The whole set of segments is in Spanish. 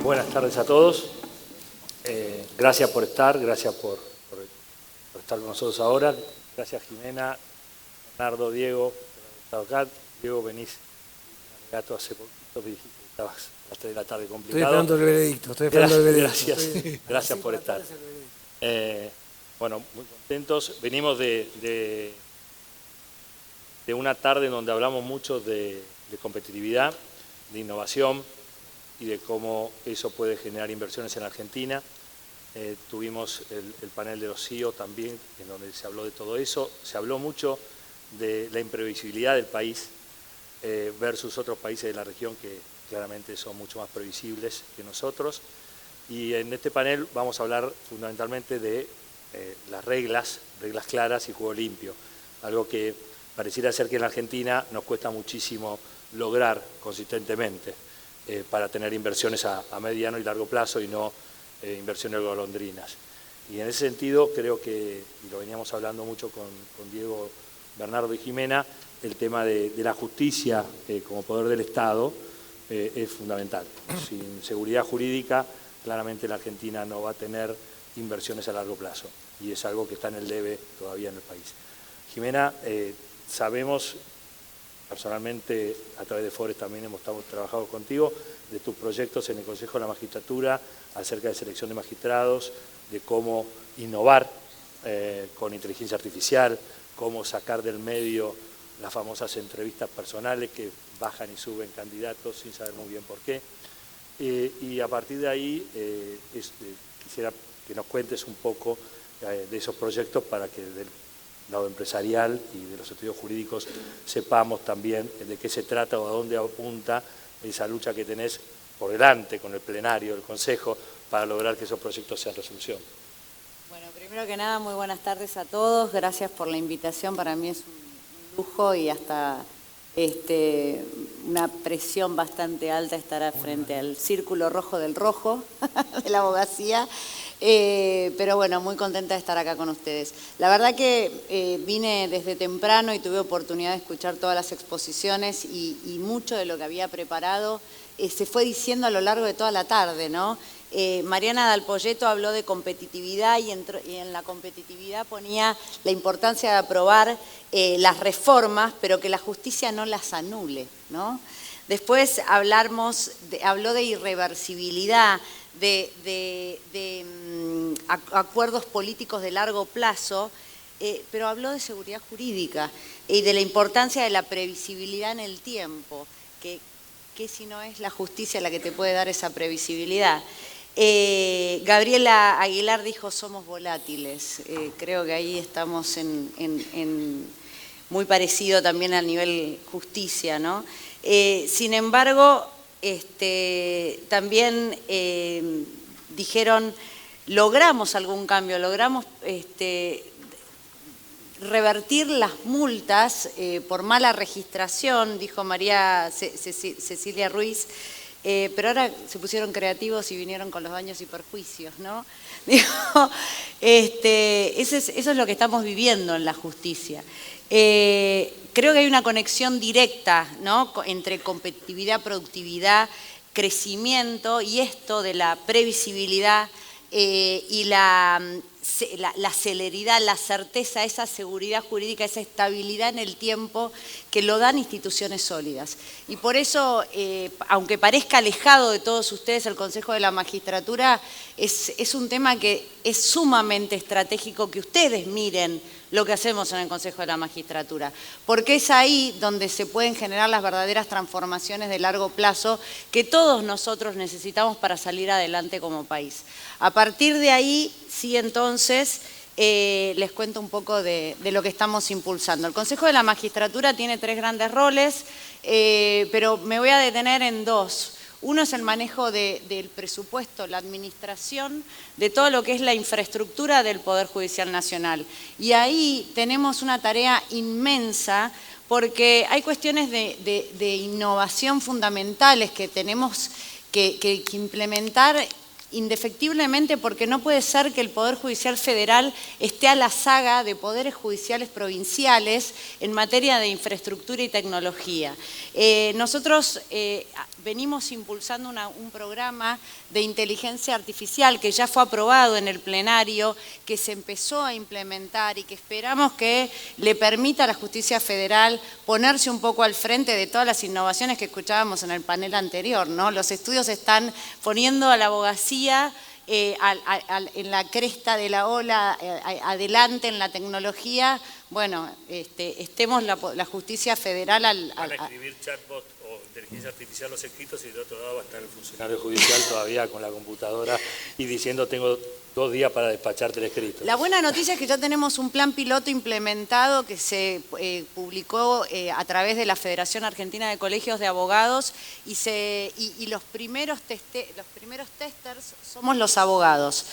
Buenas tardes a todos. Gracias por estar, gracias por estar con nosotros ahora. Gracias Jimena, Bernardo, Diego, por haber estado acá. Diego, venís gato hace poquito, me dijiste que estabas a las 3 de la tarde complicado. Estoy esperando el veredicto, Gracias por estar. Bueno, muy contentos. Venimos de una tarde en donde hablamos mucho de competitividad, de innovación y de cómo eso puede generar inversiones en Argentina. Tuvimos el panel de los CEO también, en donde se habló de todo eso. Se habló mucho de la imprevisibilidad del país versus otros países de la región que claramente son mucho más previsibles que nosotros. Y en este panel vamos a hablar fundamentalmente de las reglas claras y juego limpio, algo que pareciera ser que en la Argentina nos cuesta muchísimo lograr consistentemente para tener inversiones a mediano y largo plazo y no inversiones golondrinas. Y en ese sentido creo que, y lo veníamos hablando mucho con Diego, Bernardo y Jimena, el tema de la justicia como poder del Estado es fundamental. Sin seguridad jurídica, claramente la Argentina no va a tener inversiones a largo plazo y es algo que está en el debe todavía en el país. Jimena, sabemos, personalmente a través de Forest también hemos trabajado contigo, de tus proyectos en el Consejo de la Magistratura acerca de selección de magistrados, de cómo innovar con inteligencia artificial, cómo sacar del medio las famosas entrevistas personales que bajan y suben candidatos sin saber muy bien por qué. Y a partir de ahí quisiera que nos cuentes un poco de esos proyectos para que del lado empresarial y de los estudios jurídicos sepamos también de qué se trata o a dónde apunta esa lucha que tenés por delante con el plenario del Consejo para lograr que esos proyectos sean resolución. Bueno, primero que nada, muy buenas tardes a todos. Gracias por la invitación. Para mí es un lujo y hasta una presión bastante alta estar frente al círculo rojo del rojo de la abogacía. Pero bueno, muy contenta de estar acá con ustedes. La verdad que vine desde temprano y tuve oportunidad de escuchar todas las exposiciones y mucho de lo que había preparado se fue diciendo a lo largo de toda la tarde, ¿no? Mariana Dalpolleto habló de competitividad y en la competitividad ponía la importancia de aprobar las reformas, pero que la justicia no las anule, ¿no? Después habló de irreversibilidad, de acuerdos políticos de largo plazo, pero habló de seguridad jurídica y de la importancia de la previsibilidad en el tiempo, que si no es la justicia la que te puede dar esa previsibilidad. Gabriela Aguilar dijo somos volátiles, creo que ahí estamos muy parecido también al nivel justicia, ¿no? Sin embargo, también dijeron, logramos algún cambio, logramos revertir las multas por mala registración, dijo María Cecilia Ruiz, pero ahora se pusieron creativos y vinieron con los daños y perjuicios, ¿no? Dijo, eso es lo que estamos viviendo en la justicia. Creo que hay una conexión directa, ¿no?, entre competitividad, productividad, crecimiento y esto de la previsibilidad y la celeridad, la certeza, esa seguridad jurídica, esa estabilidad en el tiempo que lo dan instituciones sólidas. Y por eso, aunque parezca alejado de todos ustedes, el Consejo de la Magistratura es un tema que es sumamente estratégico que ustedes miren lo que hacemos en el Consejo de la Magistratura, porque es ahí donde se pueden generar las verdaderas transformaciones de largo plazo que todos nosotros necesitamos para salir adelante como país. A partir de ahí, sí, entonces, les cuento un poco de lo que estamos impulsando. El Consejo de la Magistratura tiene 3 grandes roles, pero me voy a detener en 2. Uno es el manejo del presupuesto, la administración de todo lo que es la infraestructura del Poder Judicial Nacional. Y ahí tenemos una tarea inmensa porque hay cuestiones de innovación fundamentales que tenemos que implementar indefectiblemente porque no puede ser que el Poder Judicial Federal esté a la saga de poderes judiciales provinciales en materia de infraestructura y tecnología. Nosotros venimos impulsando un programa de inteligencia artificial que ya fue aprobado en el plenario, que se empezó a implementar y que esperamos que le permita a la Justicia Federal ponerse un poco al frente de todas las innovaciones que escuchábamos en el panel anterior, ¿no? Los estudios están poniendo a la abogacía en la cresta de la ola, adelante en la tecnología. Bueno, estemos la Justicia Federal Van a escribir chatbot o inteligencia artificial los escritos y del otro lado va a estar el funcionario judicial todavía con la computadora y diciendo tengo 2 días para despacharte el escrito. La buena noticia es que ya tenemos un plan piloto implementado que se publicó a través de la Federación Argentina de Colegios de Abogados y los primeros testers somos los abogados.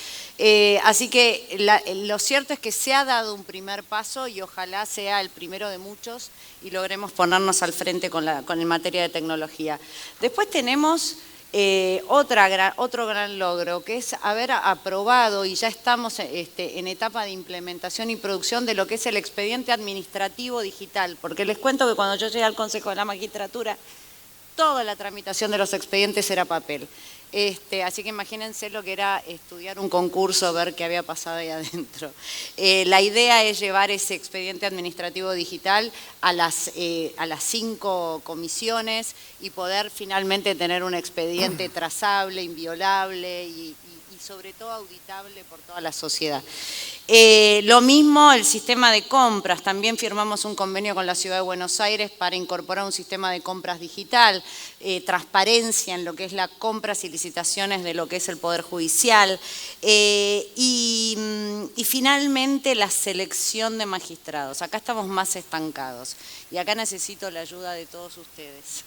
Así que lo cierto es que se ha dado un primer paso y ojalá sea el primero de muchos y logremos ponernos al frente con el materia de tecnología. Después tenemos otro gran logro, que es haber aprobado y ya estamos en etapa de implementación y producción de lo que es el expediente administrativo digital, porque les cuento que cuando yo llegué al Consejo de la Magistratura, toda la tramitación de los expedientes era papel. Así que imagínense lo que era estudiar un concurso, ver qué había pasado ahí adentro. La idea es llevar ese expediente administrativo digital a las 5 comisiones y poder finalmente tener un expediente trazable, inviolable y sobre todo auditable por toda la sociedad. Lo mismo el sistema de compras, también firmamos un convenio con la Ciudad de Buenos Aires para incorporar un sistema de compras digital, transparencia en lo que es las compras y licitaciones de lo que es el Poder Judicial y finalmente la selección de magistrados. Acá estamos más estancados y acá necesito la ayuda de todos ustedes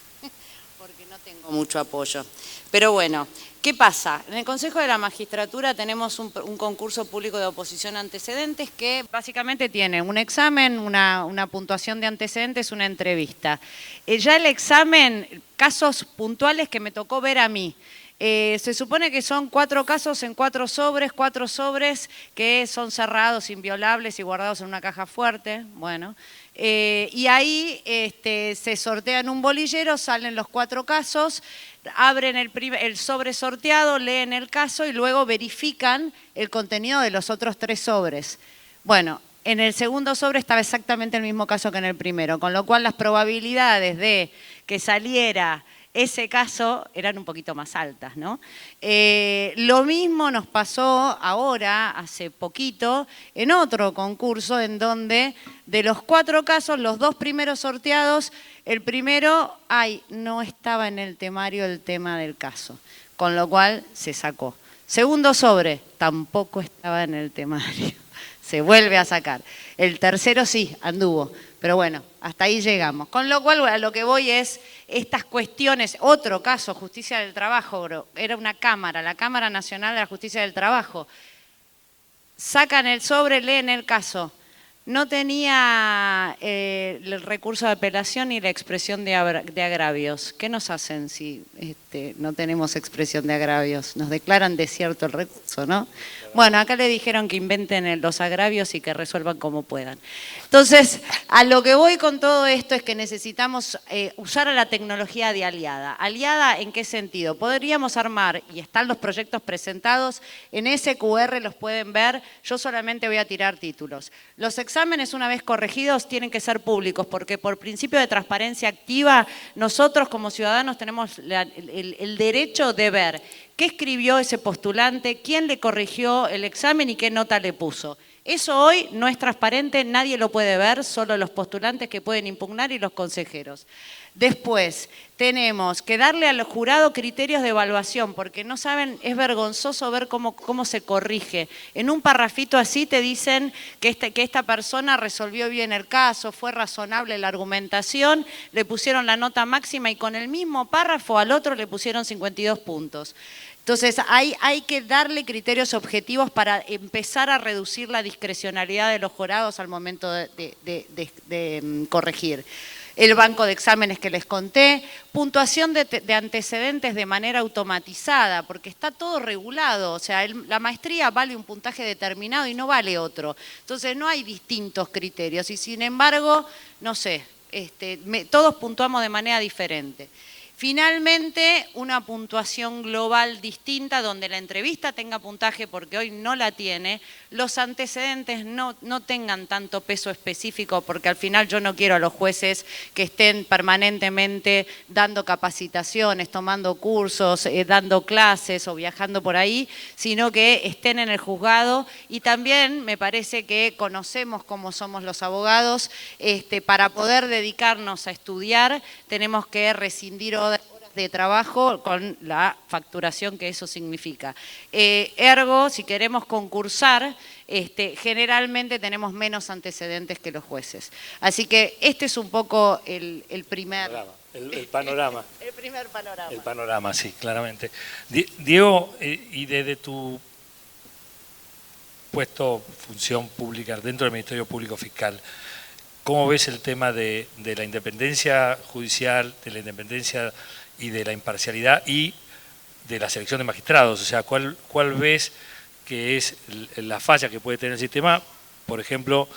porque no tengo mucho apoyo. Pero bueno, ¿qué pasa? En el Consejo de la Magistratura tenemos un concurso público de oposición a antecedentes que básicamente tiene un examen, una puntuación de antecedentes, una entrevista. Ya el examen, casos puntuales que me tocó ver a mí. Se supone que son 4 casos en 4 sobres que son cerrados, inviolables y guardados en una caja fuerte. Bueno, y ahí se sortean un bolillero, salen los 4 casos, abren el sobre sorteado, leen el caso y luego verifican el contenido de los otros 3 sobres. Bueno, en el segundo sobre estaba exactamente el mismo caso que en el primero, con lo cual las probabilidades de que saliera ese caso eran un poquito más altas, ¿no? Lo mismo nos pasó ahora, hace poquito, en otro concurso en donde de los 4 casos, los 2 primeros sorteados, el primero, no estaba en el temario el tema del caso, con lo cual se sacó. Segundo sobre, tampoco estaba en el temario, se vuelve a sacar. El tercero sí, anduvo. Pero bueno, hasta ahí llegamos. Con lo cual, a lo que voy es estas cuestiones. Otro caso, Justicia del Trabajo, era una cámara, la Cámara Nacional de la Justicia del Trabajo. Sacan el sobre, leen el caso. No tenía el recurso de apelación ni la expresión de agravios. ¿Qué nos hacen si no tenemos expresión de agravios? Nos declaran desierto el recurso, ¿no? Bueno, acá le dijeron que inventen los agravios y que resuelvan como puedan. Entonces, a lo que voy con todo esto es que necesitamos usar a la tecnología de aliada. ¿Aliada en qué sentido? Podríamos armar, y están los proyectos presentados, en ese QR los pueden ver, yo solamente voy a tirar títulos. Los exámenes, una vez corregidos, tienen que ser públicos, porque por principio de transparencia activa, nosotros como ciudadanos tenemos el derecho de ver qué escribió ese postulante, quién le corrigió el examen y qué nota le puso. Eso hoy no es transparente, nadie lo puede ver, solo los postulantes que pueden impugnar y los consejeros. Después, tenemos que darle al jurado criterios de evaluación, porque no saben, es vergonzoso ver cómo se corrige. En un parrafito así te dicen que esta persona resolvió bien el caso, fue razonable la argumentación, le pusieron la nota máxima y con el mismo párrafo al otro le pusieron 52 puntos. Entonces, hay que darle criterios objetivos para empezar a reducir la discrecionalidad de los jurados al momento de corregir. el banco de exámenes que les conté, puntuación de antecedentes de manera automatizada, porque está todo regulado, o sea, la maestría vale un puntaje determinado y no vale otro. Entonces no hay distintos criterios y sin embargo, no sé, todos puntuamos de manera diferente. Finalmente, una puntuación global distinta donde la entrevista tenga puntaje, porque hoy no la tiene, los antecedentes no tengan tanto peso específico, porque al final yo no quiero a los jueces que estén permanentemente dando capacitaciones, tomando cursos, dando clases o viajando por ahí, sino que estén en el juzgado. Y también me parece que conocemos cómo somos los abogados, para poder dedicarnos a estudiar tenemos que rescindir horas de trabajo con la facturación que eso significa. Ergo, si queremos concursar, generalmente tenemos menos antecedentes que los jueces. Así que este es un poco el primer... El panorama. El primer panorama. El panorama, sí, claramente. Diego, y desde tu puesto, función pública dentro del Ministerio Público Fiscal, ¿cómo ves el tema de la independencia judicial, de la independencia y de la imparcialidad y de la selección de magistrados? O sea, ¿cuál ves que es la falla que puede tener el sistema? Por ejemplo,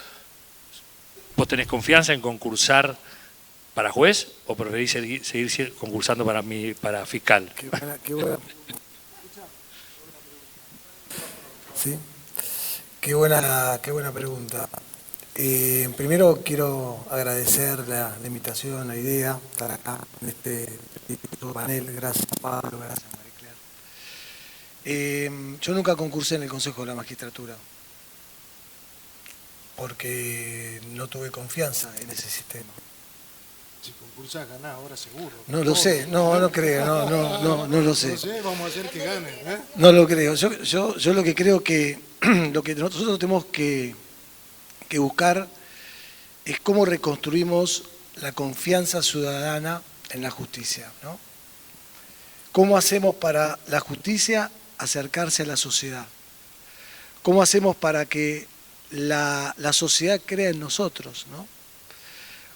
¿vos tenés confianza en concursar para juez o preferís seguir concursando para fiscal? Qué buena. Sí, qué buena pregunta. Primero quiero agradecer la invitación, la idea, estar acá en este panel. Gracias Pablo, gracias María Claire. Yo nunca concursé en el Consejo de la Magistratura, porque no tuve confianza en ese sistema. Si concursas, ganás ahora seguro. No lo sé, no creo, no lo sé. No sé, vamos a hacer que gane. No lo creo. Yo lo que creo que lo que nosotros tenemos que buscar es cómo reconstruimos la confianza ciudadana en la justicia, ¿no? ¿Cómo hacemos para la justicia acercarse a la sociedad? ¿Cómo hacemos para que la sociedad crea en nosotros, ¿no?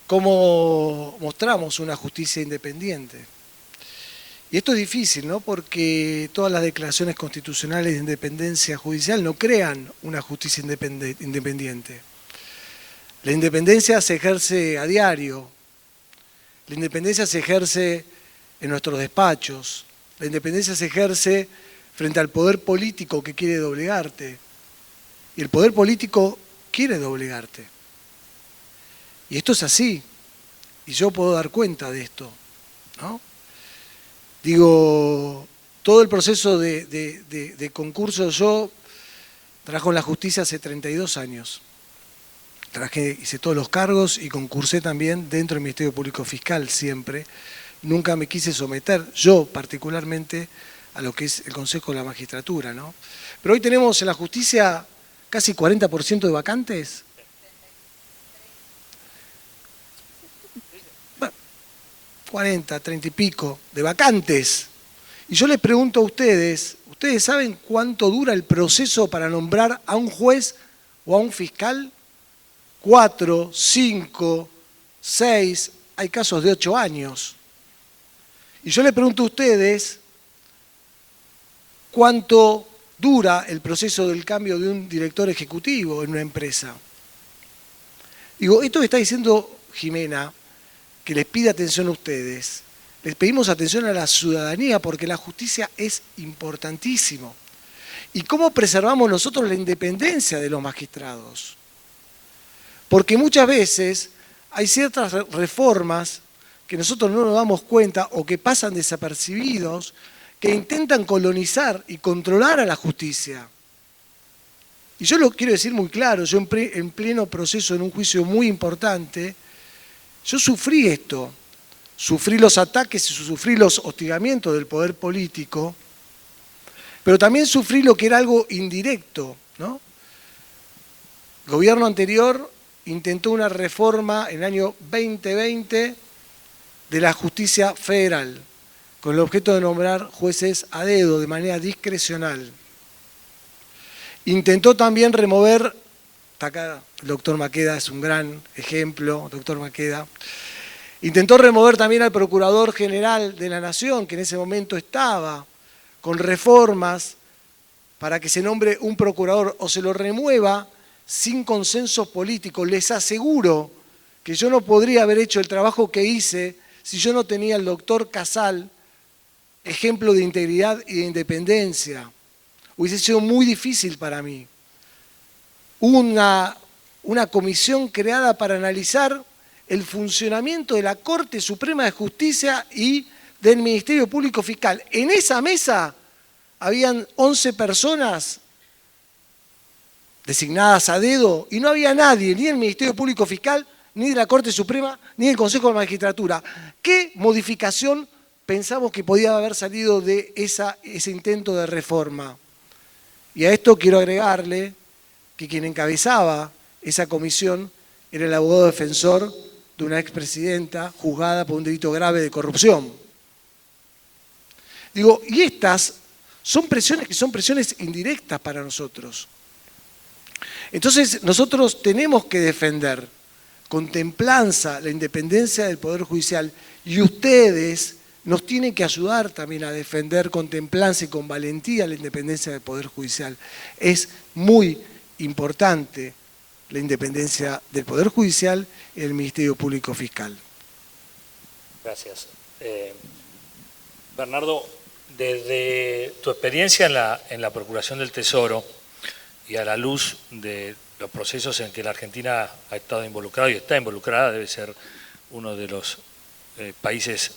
¿Cómo mostramos una justicia independiente? Y esto es difícil, ¿no? Porque todas las declaraciones constitucionales de independencia judicial no crean una justicia independiente. La independencia se ejerce a diario, la independencia se ejerce en nuestros despachos, la independencia se ejerce frente al poder político que quiere doblegarte, y el poder político quiere doblegarte. Y esto es así, y yo puedo dar cuenta de esto, ¿no? Digo, todo el proceso de concurso, yo trabajo en la justicia hace 32 años. Hice todos los cargos y concursé también dentro del Ministerio Público Fiscal siempre. Nunca me quise someter, yo particularmente, a lo que es el Consejo de la Magistratura, ¿no? Pero hoy tenemos en la justicia casi 40% de vacantes. Bueno, 40, 30 y pico de vacantes. Y yo les pregunto a ustedes, ¿ustedes saben cuánto dura el proceso para nombrar a un juez o a un fiscal? 4, 5, 6, hay casos de 8 años. Y yo les pregunto a ustedes, ¿cuánto dura el proceso del cambio de un director ejecutivo en una empresa? Digo, esto que está diciendo Jimena, que les pide atención a ustedes, les pedimos atención a la ciudadanía porque la justicia es importantísimo. ¿Y cómo preservamos nosotros la independencia de los magistrados? Porque muchas veces hay ciertas reformas que nosotros no nos damos cuenta o que pasan desapercibidos, que intentan colonizar y controlar a la justicia. Y yo lo quiero decir muy claro, yo en pleno proceso en un juicio muy importante, yo sufrí esto, sufrí los ataques y sufrí los hostigamientos del poder político, pero también sufrí lo que era algo indirecto, ¿no? El gobierno anterior intentó una reforma en el año 2020 de la justicia federal, con el objeto de nombrar jueces a dedo, de manera discrecional. Intentó también remover, acá el doctor Maqueda es un gran ejemplo, doctor Maqueda, Intentó remover también al Procurador General de la Nación, que en ese momento estaba, con reformas para que se nombre un procurador o se lo remueva sin consenso político. Les aseguro que yo no podría haber hecho el trabajo que hice si yo no tenía al doctor Casal, ejemplo de integridad y de independencia. Hubiese sido muy difícil para mí. Hubo una comisión creada para analizar el funcionamiento de la Corte Suprema de Justicia y del Ministerio Público Fiscal. En esa mesa habían 11 personas designadas a dedo y no había nadie, ni del Ministerio Público Fiscal, ni de la Corte Suprema, ni del Consejo de la Magistratura. ¿Qué modificación pensamos que podía haber salido de ese intento de reforma? Y a esto quiero agregarle que quien encabezaba esa comisión era el abogado defensor de una expresidenta juzgada por un delito grave de corrupción. Digo, y estas son presiones que son presiones indirectas para nosotros. Entonces, nosotros tenemos que defender con templanza la independencia del Poder Judicial y ustedes nos tienen que ayudar también a defender con templanza y con valentía la independencia del Poder Judicial. Es muy importante la independencia del Poder Judicial y del Ministerio Público Fiscal. Gracias. Bernardo, desde tu experiencia en la Procuración del Tesoro y a la luz de los procesos en que la Argentina ha estado involucrada y está involucrada, debe ser uno de los países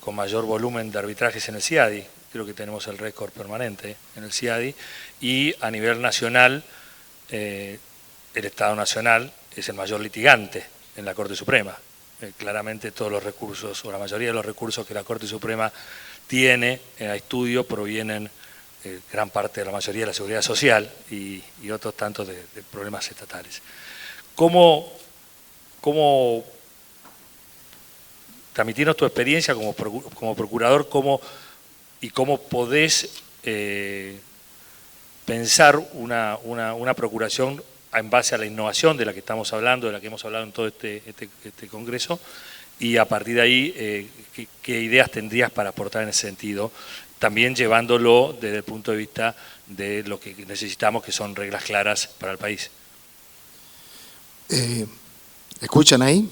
con mayor volumen de arbitrajes en el CIADI, creo que tenemos el récord permanente en el CIADI, y a nivel nacional, el Estado Nacional es el mayor litigante en la Corte Suprema. Claramente todos los recursos, o la mayoría de los recursos que la Corte Suprema tiene a estudio provienen gran parte de la mayoría de la seguridad social y otros tantos de problemas estatales. ¿Cómo transmitirnos tu experiencia como procurador y cómo podés pensar una procuración en base a la innovación de la que estamos hablando, de la que hemos hablado en todo este congreso, y a partir de ahí, ¿qué ideas tendrías para aportar en ese sentido? También llevándolo desde el punto de vista de lo que necesitamos, que son reglas claras para el país. ¿Escuchan ahí?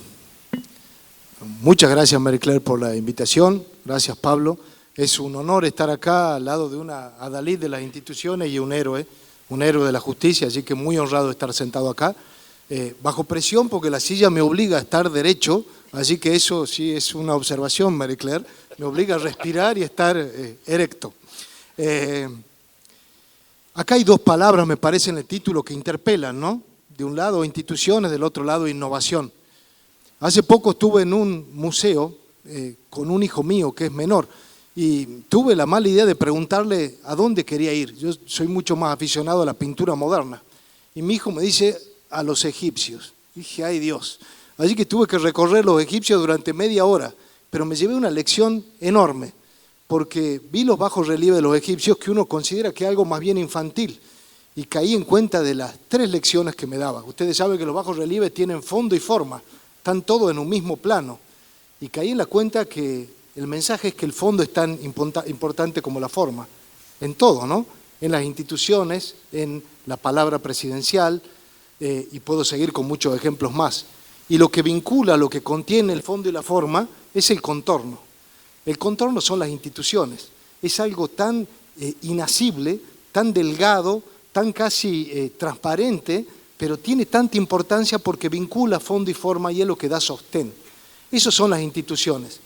Muchas gracias, Marie Claire, por la invitación. Gracias, Pablo. Es un honor estar acá al lado de una adalid de las instituciones y un héroe de la justicia, así que muy honrado de estar sentado acá. Bajo presión porque la silla me obliga a estar derecho, así que eso sí es una observación, Marie Claire, me obliga a respirar y estar erecto. Acá hay dos palabras, me parece, en el título que interpelan, ¿no? De un lado instituciones, del otro lado innovación. Hace poco estuve en un museo con un hijo mío que es menor y tuve la mala idea de preguntarle a dónde quería ir. Yo soy mucho más aficionado a la pintura moderna y mi hijo me dice a los egipcios. Dije, ay Dios. Así que tuve que recorrer los egipcios durante media hora, pero me llevé una lección enorme porque vi los bajos relieves de los egipcios que uno considera que es algo más bien infantil y caí en cuenta de las 3 lecciones que me daba. Ustedes saben que los bajos relieves tienen fondo y forma, están todos en un mismo plano y caí en la cuenta que el mensaje es que el fondo es tan importante como la forma, en todo, ¿no? En las instituciones, en la palabra presidencial, y puedo seguir con muchos ejemplos más. Y lo que vincula, lo que contiene el fondo y la forma, es el contorno. El contorno son las instituciones. Es algo tan inasible, tan delgado, tan casi transparente, pero tiene tanta importancia porque vincula fondo y forma y es lo que da sostén. Esas son las instituciones.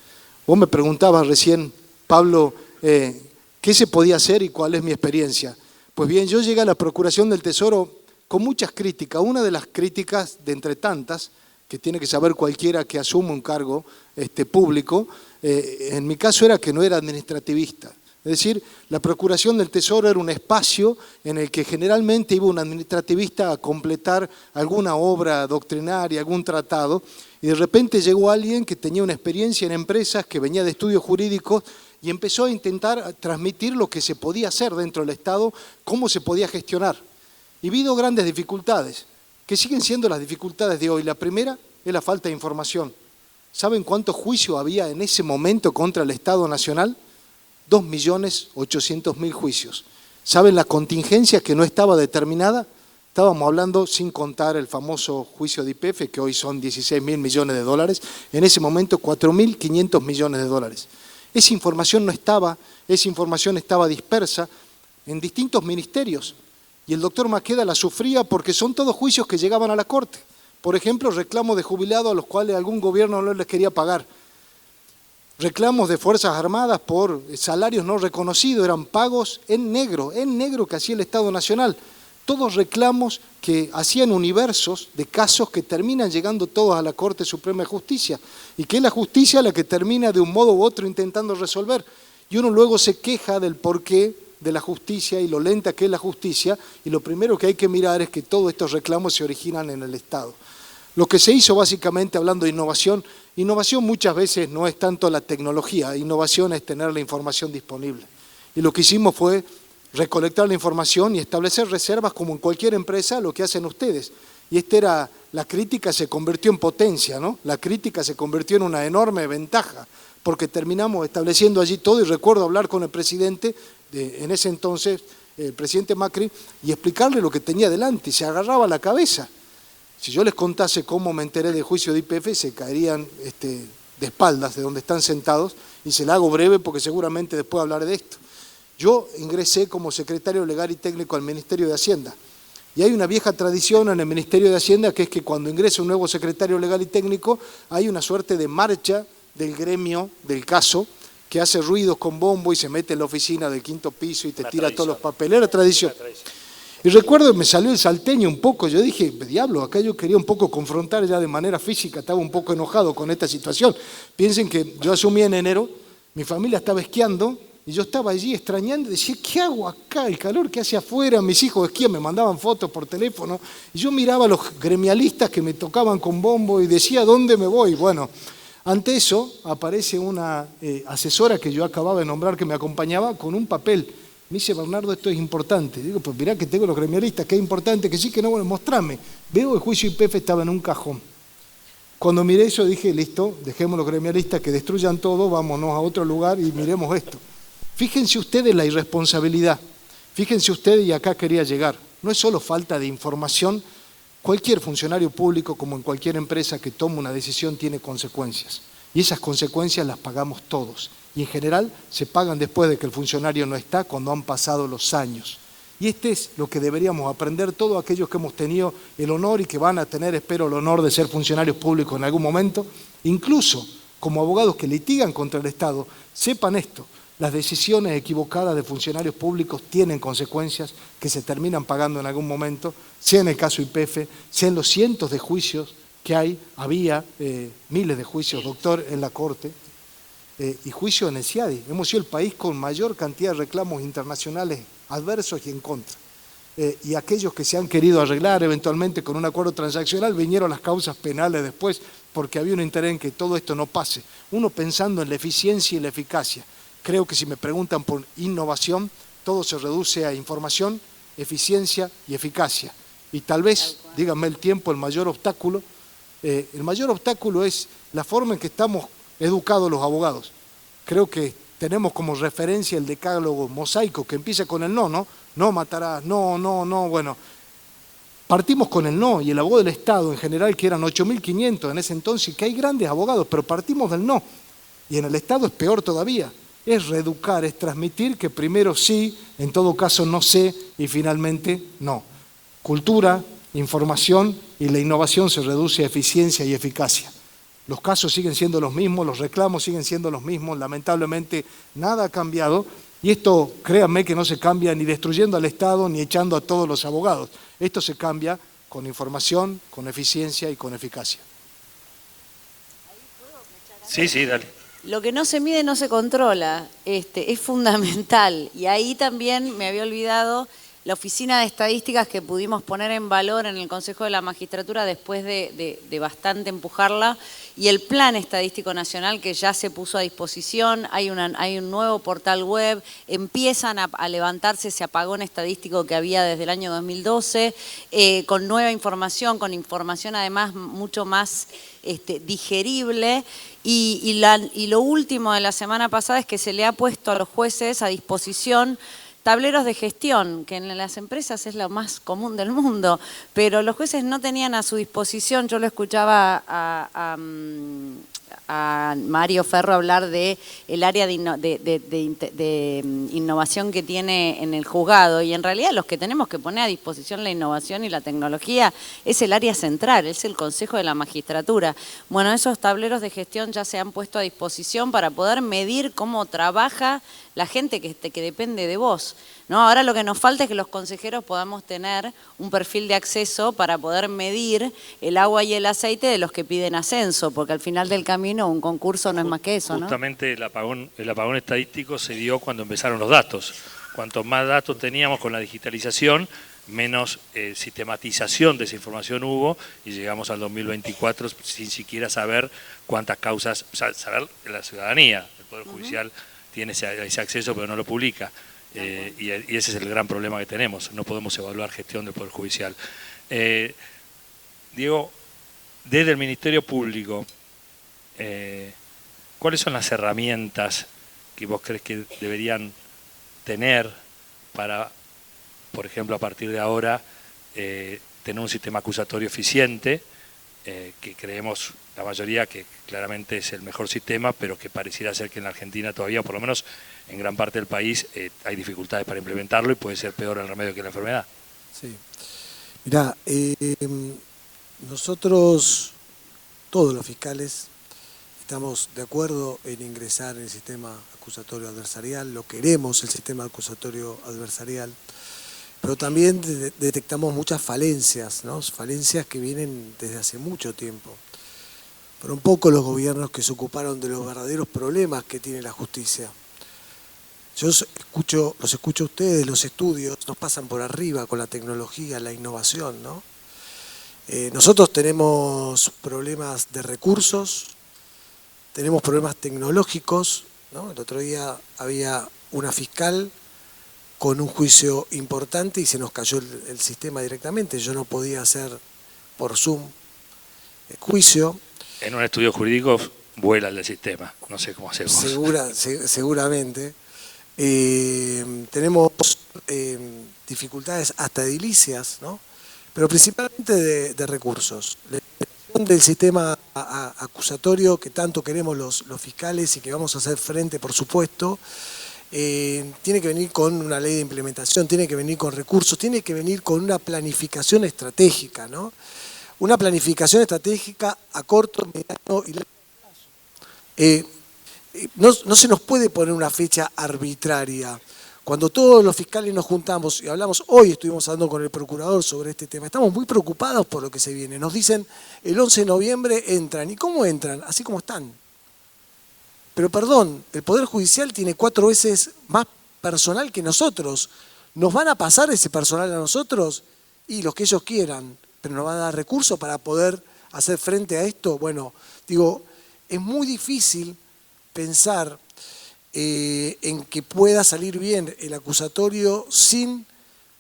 Vos me preguntabas recién, Pablo, ¿qué se podía hacer y cuál es mi experiencia? Pues bien, yo llegué a la Procuración del Tesoro con muchas críticas. Una de las críticas, de entre tantas, que tiene que saber cualquiera que asume un cargo público, en mi caso era que no era administrativista. Es decir, la Procuración del Tesoro era un espacio en el que generalmente iba un administrativista a completar alguna obra doctrinaria, algún tratado, y de repente llegó alguien que tenía una experiencia en empresas, que venía de estudios jurídicos, y empezó a intentar transmitir lo que se podía hacer dentro del Estado, cómo se podía gestionar. Y vi 2 grandes dificultades, que siguen siendo las dificultades de hoy. La primera es la falta de información. ¿Saben cuántos juicios había en ese momento contra el Estado Nacional? 2.800.000 juicios. ¿Saben la contingencia que no estaba determinada? Estábamos hablando, sin contar el famoso juicio de YPF, que hoy son 16.000 millones de dólares, en ese momento 4.500 millones de dólares. Esa información no estaba, esa información estaba dispersa en distintos ministerios. Y el doctor Maqueda la sufría porque son todos juicios que llegaban a la Corte. Por ejemplo, reclamos de jubilados a los cuales algún gobierno no les quería pagar. Reclamos de Fuerzas Armadas por salarios no reconocidos, eran pagos en negro que hacía el Estado Nacional. Todos reclamos que hacían universos de casos que terminan llegando todos a la Corte Suprema de Justicia y que es la justicia la que termina de un modo u otro intentando resolver. Y uno luego se queja del porqué de la justicia y lo lenta que es la justicia, y lo primero que hay que mirar es que todos estos reclamos se originan en el Estado. Lo que se hizo básicamente, hablando de innovación muchas veces no es tanto la tecnología, innovación es tener la información disponible. Y lo que hicimos fue recolectar la información y establecer reservas como en cualquier empresa, lo que hacen ustedes. Y la crítica se convirtió en potencia, ¿no? La crítica se convirtió en una enorme ventaja, porque terminamos estableciendo allí todo, y recuerdo hablar con el presidente, en ese entonces, el presidente Macri, y explicarle lo que tenía delante, y se agarraba la cabeza. Si yo les contase cómo me enteré del juicio de YPF, se caerían de espaldas de donde están sentados, y se la hago breve porque seguramente después hablaré de esto. Yo ingresé como secretario legal y técnico al Ministerio de Hacienda. Y hay una vieja tradición en el Ministerio de Hacienda, que es que cuando ingresa un nuevo secretario legal y técnico, hay una suerte de marcha del gremio del caso, que hace ruidos con bombo y se mete en la oficina del 5º piso y te tira todos los papeles. Era tradición. Y recuerdo que me salió el salteño un poco, yo dije, diablo, acá yo quería un poco confrontar ya de manera física, estaba un poco enojado con esta situación. Piensen que yo asumí en enero, mi familia estaba esquiando, y yo estaba allí extrañando, decía, ¿qué hago acá? El calor que hace afuera, mis hijos esquían, me mandaban fotos por teléfono, y yo miraba a los gremialistas que me tocaban con bombo y decía, ¿dónde me voy? Bueno, ante eso aparece una asesora que yo acababa de nombrar que me acompañaba con un papel. Me dice, Bernardo, esto es importante. Digo, pues mirá que tengo los gremialistas, que es importante, que sí, que no, bueno, mostrame. Veo el juicio YPF estaba en un cajón. Cuando miré eso dije, listo, dejemos los gremialistas que destruyan todo, vámonos a otro lugar y miremos esto. Fíjense ustedes la irresponsabilidad, fíjense ustedes, y acá quería llegar, no es solo falta de información, cualquier funcionario público, como en cualquier empresa que toma una decisión, tiene consecuencias, y esas consecuencias las pagamos todos, y en general se pagan después de que el funcionario no está, cuando han pasado los años. Y es lo que deberíamos aprender todos aquellos que hemos tenido el honor y que van a tener, espero, el honor de ser funcionarios públicos en algún momento, incluso como abogados que litigan contra el Estado, sepan esto. Las decisiones equivocadas de funcionarios públicos tienen consecuencias que se terminan pagando en algún momento, sea en el caso YPF, sea en los cientos de juicios que había miles de juicios, doctor, en la Corte, y juicios en el CIADI. Hemos sido el país con mayor cantidad de reclamos internacionales adversos y en contra. Y aquellos que se han querido arreglar eventualmente con un acuerdo transaccional, vinieron las causas penales después, porque había un interés en que todo esto no pase. Uno pensando en la eficiencia y la eficacia. Creo que si me preguntan por innovación, todo se reduce a información, eficiencia y eficacia. Y tal vez, díganme el tiempo, el mayor obstáculo es la forma en que estamos educados los abogados. Creo que tenemos como referencia el decálogo mosaico que empieza con el no, no matarás, no, bueno. Partimos con el no, y el abogado del Estado en general, que eran 8.500 en ese entonces, que hay grandes abogados, pero partimos del no. Y en el Estado es peor todavía. Es reeducar, es transmitir que primero sí, en todo caso no sé, y finalmente no. Cultura, información y la innovación se reduce a eficiencia y eficacia. Los casos siguen siendo los mismos, los reclamos siguen siendo los mismos, lamentablemente nada ha cambiado, y esto, créanme, que no se cambia ni destruyendo al Estado ni echando a todos los abogados. Esto se cambia con información, con eficiencia y con eficacia. Sí, dale. Lo que no se mide no se controla, es fundamental. Y ahí también me había olvidado la oficina de estadísticas que pudimos poner en valor en el Consejo de la Magistratura después de bastante empujarla, y el Plan Estadístico Nacional que ya se puso a disposición. Hay un nuevo portal web, empiezan a levantarse ese apagón estadístico que había desde el año 2012, con nueva información, con información además mucho más digerible. Y lo último de la semana pasada es que se le ha puesto a los jueces a disposición tableros de gestión, que en las empresas es lo más común del mundo, pero los jueces no tenían a su disposición. Yo lo escuchaba a Mario Ferro hablar de el área de innovación que tiene en el juzgado, y en realidad los que tenemos que poner a disposición la innovación y la tecnología es el área central, es el Consejo de la Magistratura. Bueno, esos tableros de gestión ya se han puesto a disposición para poder medir cómo trabaja la gente que depende de vos, ¿no? Ahora lo que nos falta es que los consejeros podamos tener un perfil de acceso para poder medir el agua y el aceite de los que piden ascenso, porque al final del camino un concurso no es más que eso, ¿no? Justamente el apagón estadístico se dio cuando empezaron los datos. Cuanto más datos teníamos con la digitalización, menos sistematización de esa información hubo, y llegamos al 2024 sin siquiera saber cuántas causas, o sea, saber la ciudadanía, el Poder Judicial tiene ese acceso pero no lo publica, y ese es el gran problema que tenemos, no podemos evaluar gestión del Poder Judicial. Diego, desde el Ministerio Público, ¿cuáles son las herramientas que vos crees que deberían tener para, por ejemplo, a partir de ahora, tener un sistema acusatorio eficiente, que creemos la mayoría que claramente es el mejor sistema, pero que pareciera ser que en la Argentina todavía, por lo menos en gran parte del país, hay dificultades para implementarlo y puede ser peor el remedio que la enfermedad? Sí. Mirá, nosotros, todos los fiscales, estamos de acuerdo en ingresar en el sistema acusatorio adversarial, lo queremos el sistema acusatorio adversarial, pero también detectamos muchas falencias, ¿no? Falencias que vienen desde hace mucho tiempo. Fueron pocos los gobiernos que se ocuparon de los verdaderos problemas que tiene la justicia. Yo los escucho a ustedes, los estudios nos pasan por arriba con la tecnología, la innovación, ¿no? Nosotros tenemos problemas de recursos, tenemos problemas tecnológicos, ¿no? El otro día había una fiscal con un juicio importante y se nos cayó el sistema directamente. Yo no podía hacer por Zoom el juicio. En un estudio jurídico vuela el del sistema, no sé cómo hacemos. Seguramente. Tenemos dificultades hasta edilicias, ¿no? Pero principalmente de recursos. La implementación del sistema acusatorio que tanto queremos los fiscales y que vamos a hacer frente, por supuesto, tiene que venir con una ley de implementación, tiene que venir con recursos, tiene que venir con una planificación estratégica, ¿no? Una planificación estratégica a corto, mediano y largo plazo. No se nos puede poner una fecha arbitraria. Cuando todos los fiscales nos juntamos y hablamos, hoy estuvimos hablando con el procurador sobre este tema, estamos muy preocupados por lo que se viene. Nos dicen, el 11 de noviembre entran. ¿Y cómo entran? Así como están. Pero perdón, el Poder Judicial tiene 4 veces más personal que nosotros. ¿Nos van a pasar ese personal a nosotros? Y los que ellos quieran, pero nos van a dar recursos para poder hacer frente a esto. Bueno, digo, es muy difícil pensar en que pueda salir bien el acusatorio sin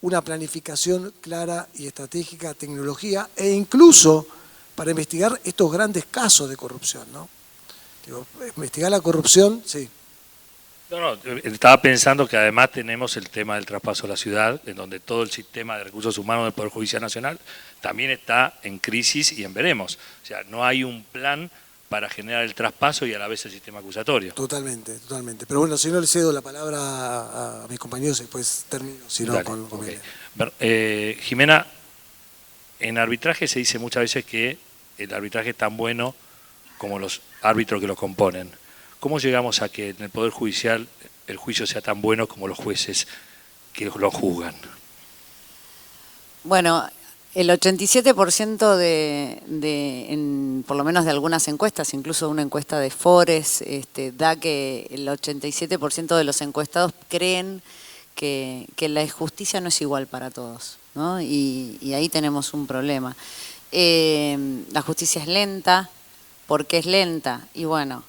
una planificación clara y estratégica, tecnología, e incluso para investigar estos grandes casos de corrupción, ¿no? Digo, investigar la corrupción, sí. No, estaba pensando que además tenemos el tema del traspaso a la ciudad, en donde todo el sistema de recursos humanos del Poder Judicial Nacional también está en crisis y en veremos. O sea, no hay un plan para generar el traspaso y a la vez el sistema acusatorio. Totalmente. Pero bueno, si no le cedo la palabra a mis compañeros y después termino, si no, con okay. Jimena, en arbitraje se dice muchas veces que el arbitraje es tan bueno como los árbitros que lo componen. ¿Cómo llegamos a que en el Poder Judicial el juicio sea tan bueno como los jueces que lo juzgan? Bueno, el 87% por lo menos de algunas encuestas, incluso una encuesta de Fores, da que el 87% de los encuestados creen que la justicia no es igual para todos, ¿no? Y ahí tenemos un problema. La justicia es lenta. ¿Por qué es lenta? Y bueno,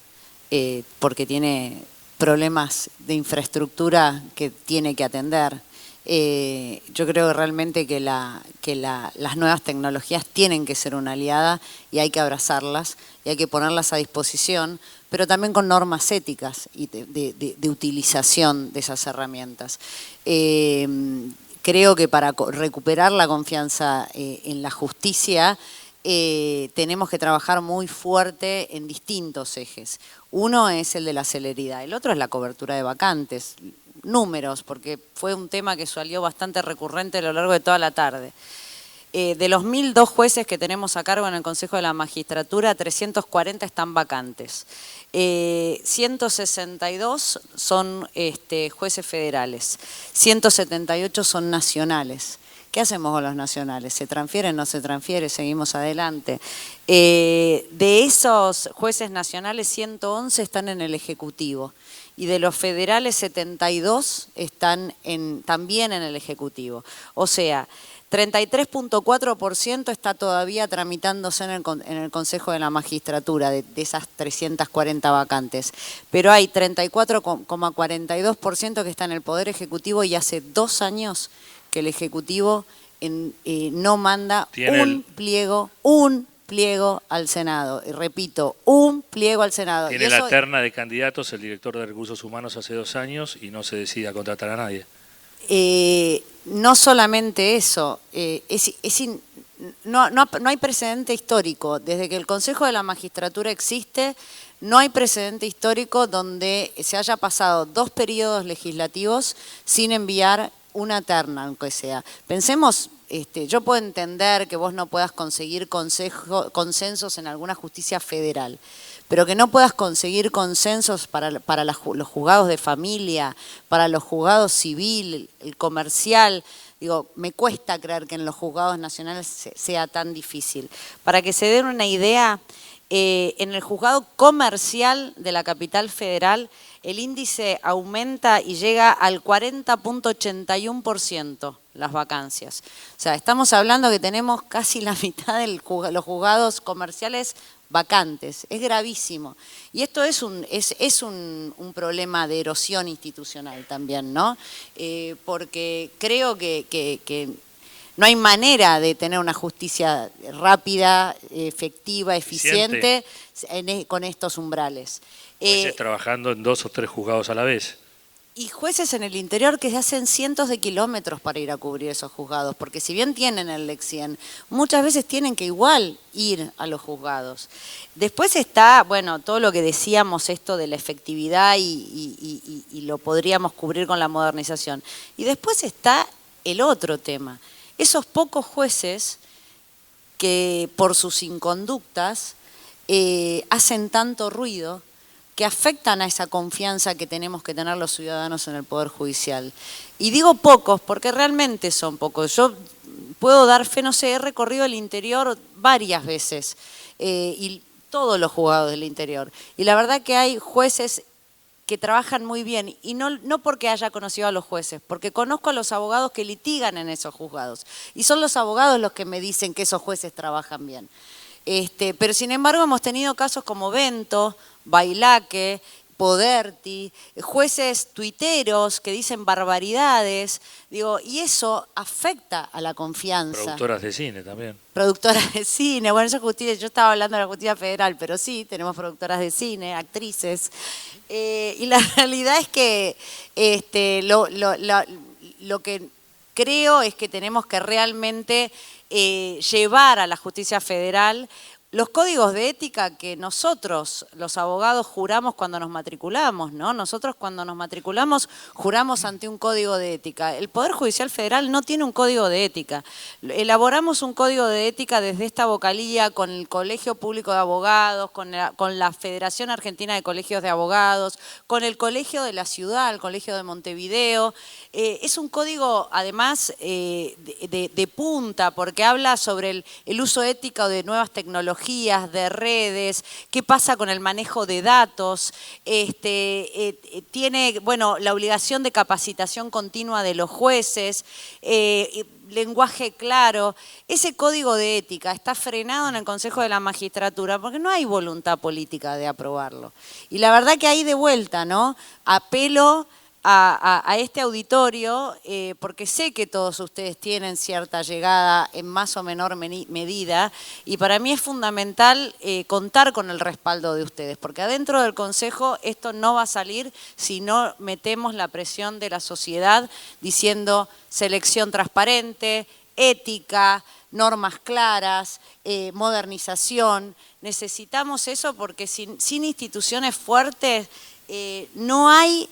porque tiene problemas de infraestructura que tiene que atender. Yo creo realmente que las nuevas tecnologías tienen que ser una aliada y hay que abrazarlas y hay que ponerlas a disposición, pero también con normas éticas y de utilización de esas herramientas. Creo que para recuperar la confianza en la justicia tenemos que trabajar muy fuerte en distintos ejes. Uno es el de la celeridad, el otro es la cobertura de vacantes. Números, porque fue un tema que salió bastante recurrente a lo largo de toda la tarde. De los 1.002 jueces que tenemos a cargo en el Consejo de la Magistratura, 340 están vacantes. 162 son jueces federales, 178 son nacionales. ¿Qué hacemos con los nacionales? ¿Se transfieren, no se transfieren? Seguimos adelante. De esos jueces nacionales, 111 están en el Ejecutivo. Y de los federales, 72 están también en el Ejecutivo. O sea, 33.4% está todavía tramitándose en el Consejo de la Magistratura, de esas 340 vacantes. Pero hay 34,42% que está en el Poder Ejecutivo y hace 2 años que el Ejecutivo no manda un pliego al Senado. Y repito, un pliego al Senado. Tiene la terna de candidatos el director de Recursos Humanos hace 2 años y no se decide a contratar a nadie. No solamente eso, no hay precedente histórico. Desde que el Consejo de la Magistratura existe, no hay precedente histórico donde se haya pasado 2 periodos legislativos sin enviar una terna, aunque sea. Pensemos, yo puedo entender que vos no puedas conseguir consensos en alguna justicia federal, pero que no puedas conseguir consensos para los juzgados de familia, para los juzgados civil, el comercial. Digo, me cuesta creer que en los juzgados nacionales sea tan difícil. Para que se den una idea, en el juzgado comercial de la capital federal, el índice aumenta y llega al 40.81% las vacancias. O sea, estamos hablando que tenemos casi la mitad de los juzgados comerciales vacantes. Es gravísimo. Y esto es un problema de erosión institucional también, ¿no? Porque creo que no hay manera de tener una justicia rápida, efectiva, eficiente con estos umbrales. Jueces trabajando en 2 o 3 juzgados a la vez. Y jueces en el interior que hacen cientos de kilómetros para ir a cubrir esos juzgados, porque si bien tienen el LEC-100, muchas veces tienen que igual ir a los juzgados. Después está, bueno, todo lo que decíamos, esto de la efectividad y lo podríamos cubrir con la modernización. Y después está el otro tema, esos pocos jueces que por sus inconductas hacen tanto ruido que afectan a esa confianza que tenemos que tener los ciudadanos en el Poder Judicial. Y digo pocos porque realmente son pocos. Yo puedo dar fe, no sé, he recorrido el interior varias veces y todos los juzgados del interior. Y la verdad que hay jueces que trabajan muy bien, y no porque haya conocido a los jueces, porque conozco a los abogados que litigan en esos juzgados. Y son los abogados los que me dicen que esos jueces trabajan bien. Pero sin embargo hemos tenido casos como Bento, Bailaque, Poderti, jueces tuiteros que dicen barbaridades, digo, y eso afecta a la confianza. Productoras de cine también. Productoras de cine, bueno, eso justicia, yo estaba hablando de la justicia federal, pero sí, tenemos productoras de cine, actrices, y la realidad es que lo que creo es que tenemos que realmente llevar a la justicia federal los códigos de ética que nosotros, los abogados, juramos cuando nos matriculamos, ¿no? Nosotros cuando nos matriculamos juramos ante un código de ética. El Poder Judicial Federal no tiene un código de ética. Elaboramos un código de ética desde esta vocalía con el Colegio Público de Abogados, con la Federación Argentina de Colegios de Abogados, con el Colegio de la Ciudad, el Colegio de Montevideo. Es un código, además, de punta, porque habla sobre el uso ético de nuevas tecnologías, tecnologías, de redes, qué pasa con el manejo de datos, tiene, bueno, la obligación de capacitación continua de los jueces, lenguaje claro. Ese código de ética está frenado en el Consejo de la Magistratura porque no hay voluntad política de aprobarlo. Y la verdad que ahí de vuelta, ¿no? Apelo a este auditorio, porque sé que todos ustedes tienen cierta llegada en más o menor medida, y para mí es fundamental contar con el respaldo de ustedes, porque adentro del Consejo esto no va a salir si no metemos la presión de la sociedad diciendo selección transparente, ética, normas claras, modernización. Necesitamos eso porque sin instituciones fuertes no hay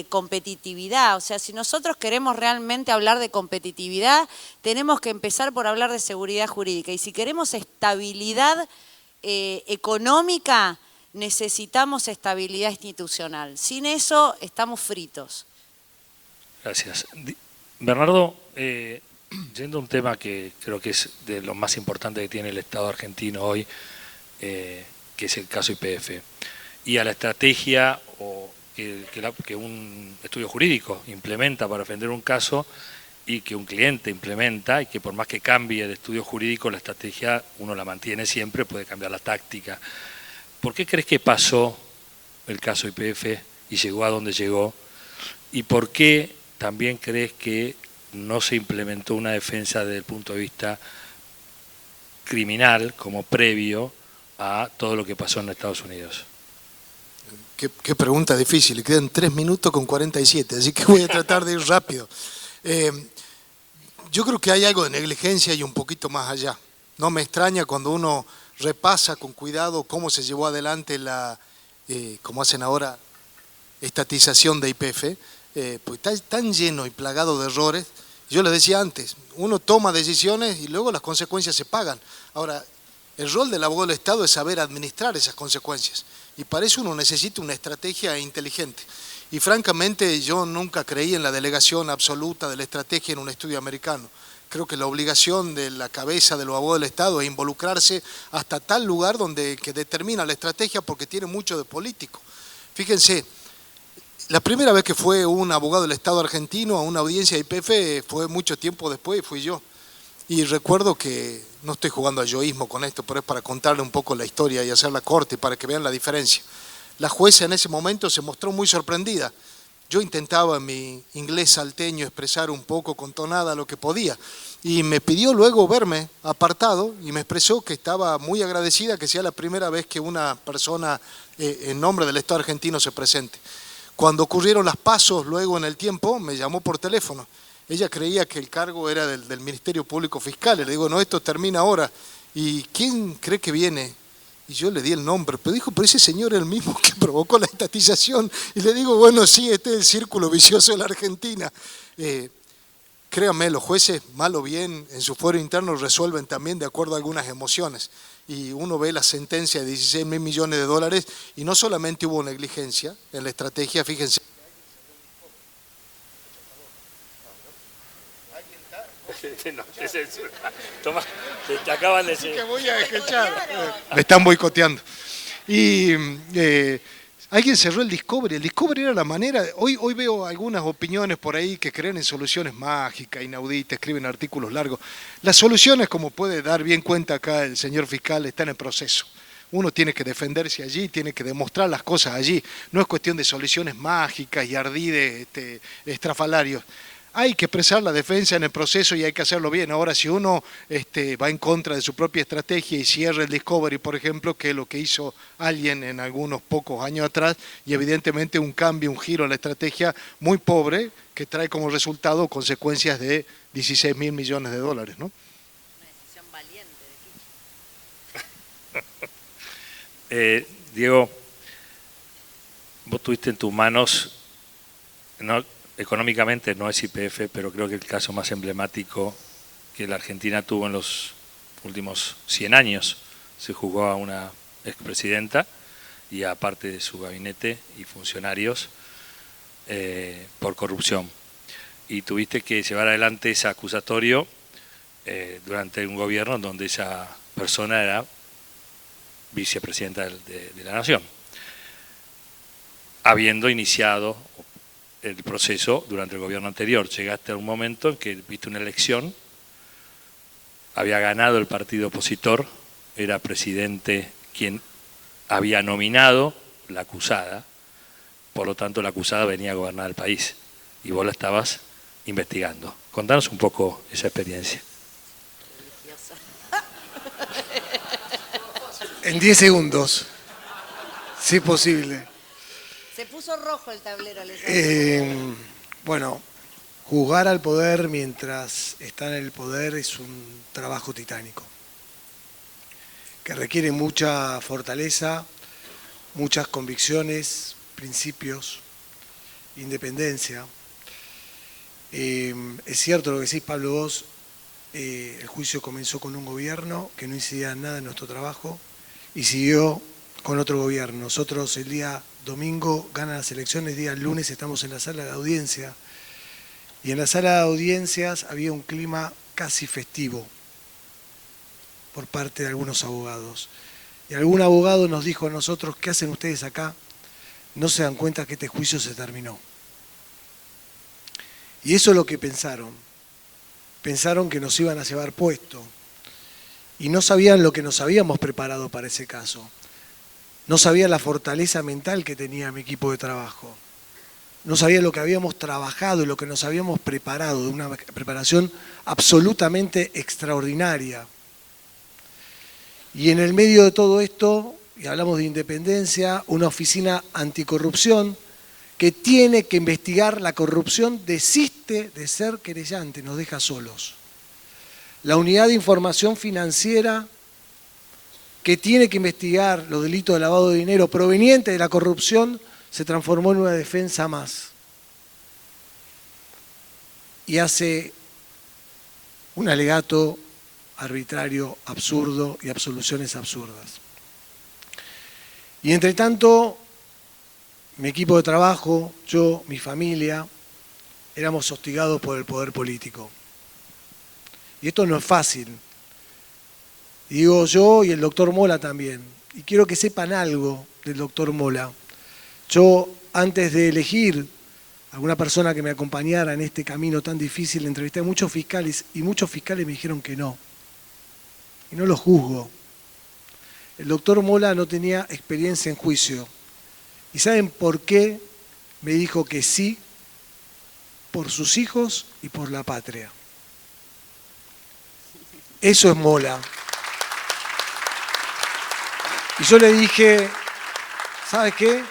competitividad. O sea, si nosotros queremos realmente hablar de competitividad, tenemos que empezar por hablar de seguridad jurídica. Y si queremos estabilidad económica, necesitamos estabilidad institucional. Sin eso, estamos fritos. Gracias. Bernardo, yendo a un tema que creo que es de lo más importante que tiene el Estado argentino hoy, que es el caso YPF, y a la estrategia que un estudio jurídico implementa para defender un caso y que un cliente implementa, y que por más que cambie de estudio jurídico, la estrategia uno la mantiene siempre, puede cambiar la táctica. ¿Por qué crees que pasó el caso YPF y llegó a donde llegó? ¿Y por qué también crees que no se implementó una defensa desde el punto de vista criminal como previo a todo lo que pasó en Estados Unidos? Qué pregunta difícil, quedan 3 minutos con 47, así que voy a tratar de ir rápido. Yo creo que hay algo de negligencia y un poquito más allá. No me extraña cuando uno repasa con cuidado cómo se llevó adelante la, como hacen ahora, estatización de YPF, pues está tan lleno y plagado de errores. Yo les decía antes, uno toma decisiones y luego las consecuencias se pagan. Ahora, el rol del abogado del Estado es saber administrar esas consecuencias. Y para eso uno necesita una estrategia inteligente. Y francamente yo nunca creí en la delegación absoluta de la estrategia en un estudio americano. Creo que la obligación de la cabeza de los abogados del Estado es involucrarse hasta tal lugar que determina la estrategia, porque tiene mucho de político. Fíjense, la primera vez que fue un abogado del Estado argentino a una audiencia de YPF fue mucho tiempo después, fui yo. Y recuerdo que, no estoy jugando a yoísmo con esto, pero es para contarle un poco la historia y hacerla corta para que vean la diferencia. La jueza en ese momento se mostró muy sorprendida. Yo intentaba en mi inglés salteño expresar un poco con tonada lo que podía. Y me pidió luego verme apartado y me expresó que estaba muy agradecida que sea la primera vez que una persona en nombre del Estado argentino se presente. Cuando ocurrieron las pasos luego en el tiempo, me llamó por teléfono. Ella creía que el cargo era del Ministerio Público Fiscal. Y le digo, no, esto termina ahora. ¿Y quién cree que viene? Y yo le di el nombre, pero dijo, pero ese señor es el mismo que provocó la estatización. Y le digo, bueno, sí, este es el círculo vicioso de la Argentina. Créanme, los jueces, mal o bien, en su fuero interno resuelven también de acuerdo a algunas emociones. Y uno ve la sentencia de 16.000 millones de dólares y no solamente hubo negligencia en la estrategia, fíjense. No, toma, te acaban de decir. Así que voy a escuchar. Me están boicoteando. Y alguien cerró el Discovery. El Discovery era la manera. Hoy veo algunas opiniones por ahí que creen en soluciones mágicas, inauditas, escriben artículos largos. Las soluciones, como puede dar bien cuenta acá el señor fiscal, están en proceso. Uno tiene que defenderse allí, tiene que demostrar las cosas allí. No es cuestión de soluciones mágicas y ardides estrafalarios. Hay que expresar la defensa en el proceso y hay que hacerlo bien. Ahora, si uno va en contra de su propia estrategia y cierra el Discovery, por ejemplo, que es lo que hizo alguien en algunos pocos años atrás, y evidentemente un cambio, un giro en la estrategia muy pobre, que trae como resultado consecuencias de 16.000 millones de dólares, ¿no? Una decisión valiente. Diego, vos tuviste en tus manos, ¿no? Económicamente no es YPF, pero creo que el caso más emblemático que la Argentina tuvo en los últimos 100 años. Se juzgó a una expresidenta y a parte de su gabinete y funcionarios por corrupción. Y tuviste que llevar adelante ese acusatorio durante un gobierno donde esa persona era vicepresidenta de la Nación, habiendo iniciado el proceso durante el gobierno anterior. Llegaste a un momento en que viste una elección, había ganado el partido opositor, era presidente quien había nominado la acusada, por lo tanto la acusada venía a gobernar el país y vos la estabas investigando. Contanos un poco esa experiencia. En 10 segundos, si es posible. Se puso rojo el tablero. Bueno, jugar al poder mientras está en el poder es un trabajo titánico, que requiere mucha fortaleza, muchas convicciones, principios, independencia. Es cierto lo que decís, Pablo, vos, el juicio comenzó con un gobierno que no incidía en nada en nuestro trabajo y siguió con otro gobierno. Nosotros el día domingo ganan las elecciones, el día lunes estamos en la sala de audiencia y en la sala de audiencias había un clima casi festivo por parte de algunos abogados. Y algún abogado nos dijo a nosotros: ¿qué hacen ustedes acá? No se dan cuenta que este juicio se terminó. Y eso es lo que pensaron. Pensaron que nos iban a llevar puesto. Y no sabían lo que nos habíamos preparado para ese caso. No sabía la fortaleza mental que tenía mi equipo de trabajo. No sabía lo que habíamos trabajado y lo que nos habíamos preparado, de una preparación absolutamente extraordinaria. Y en el medio de todo esto, y hablamos de independencia, una oficina anticorrupción que tiene que investigar la corrupción desiste de ser querellante, nos deja solos. La unidad de información financiera que tiene que investigar los delitos de lavado de dinero provenientes de la corrupción se transformó en una defensa más. Y hace un alegato arbitrario, absurdo y absoluciones absurdas. Y entre tanto, mi equipo de trabajo, yo, mi familia, éramos hostigados por el poder político. Y esto no es fácil. Digo yo y el doctor Mola también. Y quiero que sepan algo del doctor Mola. Yo, antes de elegir alguna persona que me acompañara en este camino tan difícil, entrevisté a muchos fiscales y muchos fiscales me dijeron que no. Y no lo juzgo. El doctor Mola no tenía experiencia en juicio. ¿Y saben por qué me dijo que sí? Por sus hijos y por la patria. Eso es Mola. Y yo le dije, ¿sabes qué?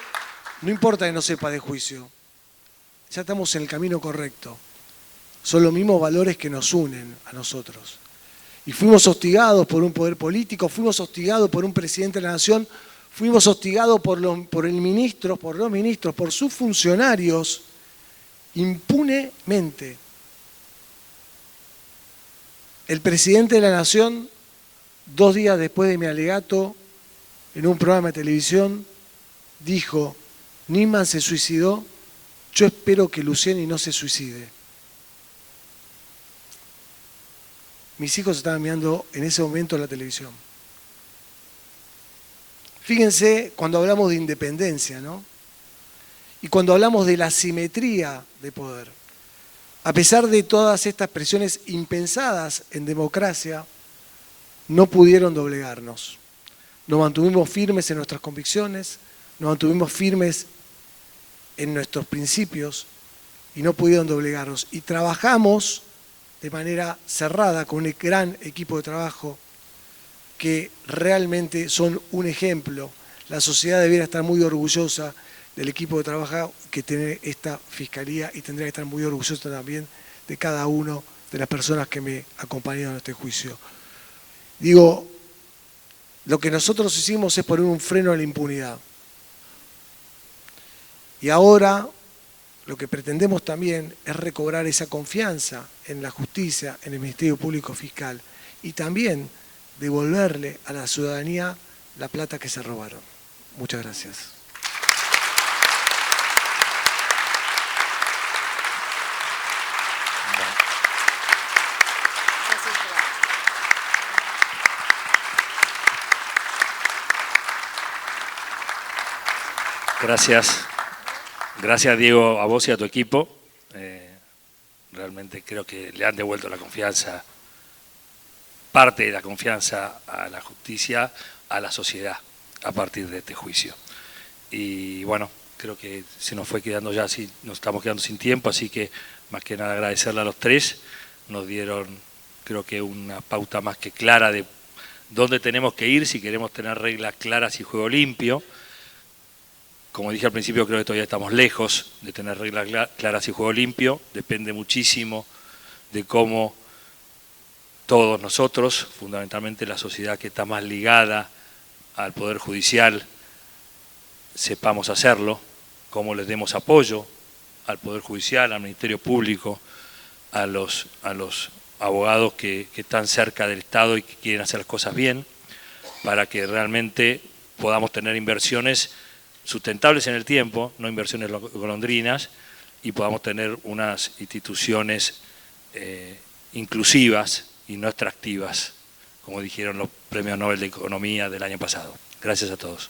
No importa que no sepa de juicio. Ya estamos en el camino correcto. Son los mismos valores que nos unen a nosotros. Y fuimos hostigados por un poder político, fuimos hostigados por un presidente de la nación, fuimos hostigados por los ministros, por sus funcionarios, impunemente. El presidente de la nación, 2 días después de mi alegato, en un programa de televisión, dijo: Nisman se suicidó, yo espero que Luciani no se suicide. Mis hijos estaban mirando en ese momento la televisión. Fíjense cuando hablamos de independencia, ¿no? Y cuando hablamos de la simetría de poder. A pesar de todas estas presiones impensadas en democracia, no pudieron doblegarnos. Nos mantuvimos firmes en nuestras convicciones, nos mantuvimos firmes en nuestros principios y no pudieron doblegarnos. Y trabajamos de manera cerrada con un gran equipo de trabajo que realmente son un ejemplo. La sociedad debiera estar muy orgullosa del equipo de trabajo que tiene esta Fiscalía y tendría que estar muy orgullosa también de cada una de las personas que me acompañaron en este juicio. Digo, lo que nosotros hicimos es poner un freno a la impunidad. Y ahora lo que pretendemos también es recobrar esa confianza en la justicia, en el Ministerio Público Fiscal y también devolverle a la ciudadanía la plata que se robaron. Muchas gracias. Gracias. Gracias, Diego, a vos y a tu equipo. Realmente creo que le han devuelto la confianza, parte de la confianza a la justicia, a la sociedad, a partir de este juicio. Y bueno, creo que se nos fue quedando ya así, nos estamos quedando sin tiempo, así que más que nada agradecerle a los tres. Nos dieron, creo que una pauta más que clara de dónde tenemos que ir si queremos tener reglas claras y juego limpio. Como dije al principio, creo que todavía estamos lejos de tener reglas claras y juego limpio. Depende muchísimo de cómo todos nosotros, fundamentalmente la sociedad que está más ligada al Poder Judicial, sepamos hacerlo, cómo les demos apoyo al Poder Judicial, al Ministerio Público, a los abogados que están cerca del Estado y que quieren hacer las cosas bien, para que realmente podamos tener inversiones sustentables en el tiempo, no inversiones golondrinas, y podamos tener unas instituciones inclusivas y no extractivas, como dijeron los premios Nobel de Economía del año pasado. Gracias a todos.